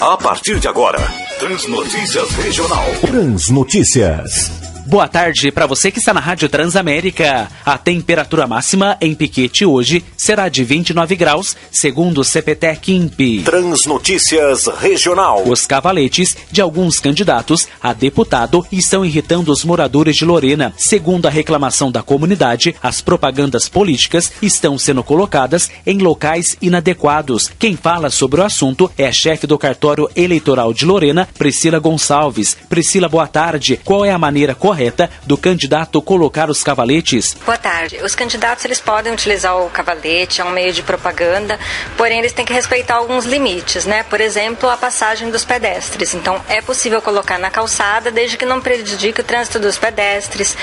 A partir de agora, Transnotícias Regional. Transnotícias. Boa tarde para você que está na Rádio Transamérica. A temperatura máxima em Piquete hoje será de 29 graus, segundo o CPTEC-INPE. Transnotícias Regional. Os cavaletes de alguns candidatos a deputado estão irritando os moradores de Lorena. Segundo a reclamação da comunidade, as propagandas políticas estão sendo colocadas em locais inadequados. Quem fala sobre o assunto é a chefe do cartório eleitoral de Lorena, Priscila Gonçalves. Priscila, boa tarde. Qual é a maneira correta do candidato colocar os cavaletes? Boa tarde. Os candidatos eles podem utilizar o cavalete, é um meio de propaganda, porém eles têm que respeitar alguns limites, né? Por exemplo, a passagem dos pedestres. Então, é possível colocar na calçada, desde que não prejudique o trânsito dos pedestres,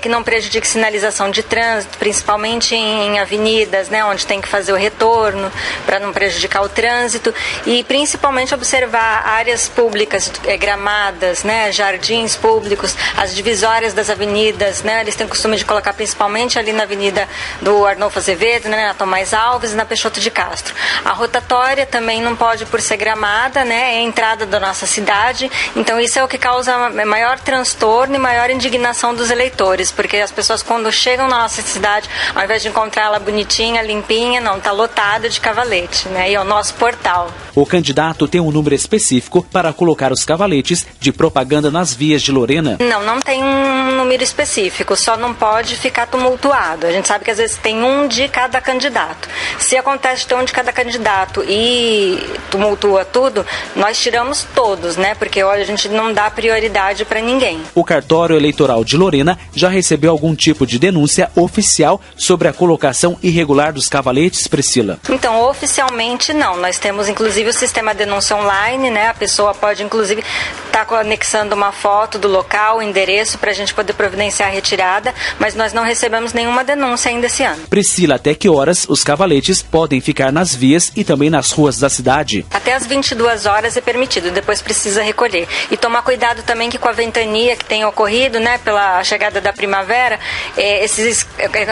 que não prejudique sinalização de trânsito, principalmente em avenidas, né? Onde tem que fazer o retorno, para não prejudicar o trânsito, e principalmente observar áreas públicas, gramadas, né? Jardins públicos, as divisórias das avenidas, né? Eles têm o costume de colocar principalmente ali na avenida do Arnolfo Azevedo, né? Na Tomás Alves e na Peixoto de Castro. A rotatória também não pode, por ser gramada, né? É a entrada da nossa cidade, então isso é o que causa maior transtorno e maior indignação dos eleitores, porque as pessoas quando chegam na nossa cidade, ao invés de encontrar ela bonitinha, limpinha, não, está lotada de cavalete, né? E é o nosso portal. O candidato tem um número específico para colocar os cavaletes de propaganda nas vias de Lorena? Não tem um número específico, só não pode ficar tumultuado. A gente sabe que às vezes tem um de cada candidato. Se acontece de ter um de cada candidato e tumultua tudo, nós tiramos todos, né? Porque olha, a gente não dá prioridade para ninguém. O cartório eleitoral de Lorena já recebeu algum tipo de denúncia oficial sobre a colocação irregular dos cavaletes, Priscila? Então, oficialmente não. Nós temos inclusive o sistema denúncia online, né? A pessoa pode inclusive estar anexando uma foto do local, endereço, para a gente poder providenciar a retirada, mas nós não recebemos nenhuma denúncia ainda esse ano. Priscila, até que horas os cavaletes podem ficar nas vias e também nas ruas da cidade? Até as 22 horas é permitido, depois precisa recolher. E tomar cuidado também que com a ventania que tem ocorrido, né, pela chegada da primavera, esses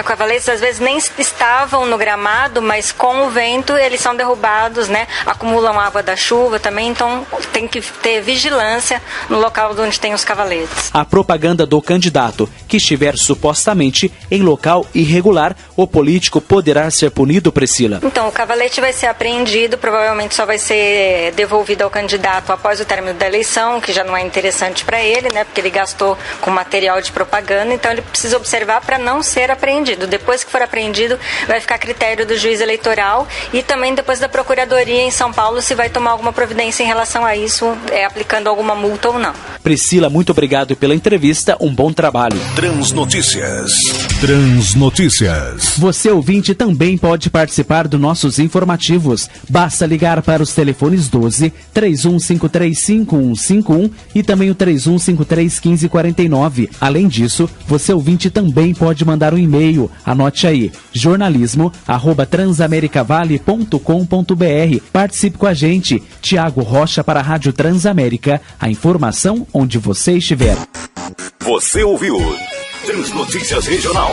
cavaletes às vezes nem estavam no gramado, mas com o vento eles são derrubados, né, acumulam água da chuva também, então tem que ter vigilância no local onde tem os cavaletes. A propaganda do candidato que estiver supostamente em local irregular, o político poderá ser punido, Priscila? Então, o cavalete vai ser apreendido, provavelmente só vai ser devolvido ao candidato após o término da eleição, que já não é interessante para ele, né, porque ele gastou com material de propaganda, então ele precisa observar para não ser apreendido. Depois que for apreendido, vai ficar a critério do juiz eleitoral e também depois da Procuradoria em São Paulo se vai tomar alguma providência em relação a isso, aplicando alguma multa ou não. Priscila, muito obrigado pela entrevista, um bom trabalho. Transnotícias. Você, ouvinte, também pode participar dos nossos informativos. Basta ligar para os telefones 12 3153 5151 e também o 3153 1549. Além disso, você, ouvinte, também pode mandar um e-mail. Anote aí, jornalismo@transamericavale.com.br. Participe com a gente. Tiago Rocha para a Rádio Transamérica. A informação onde você estiver. Você ouviu Transnotícias Regional.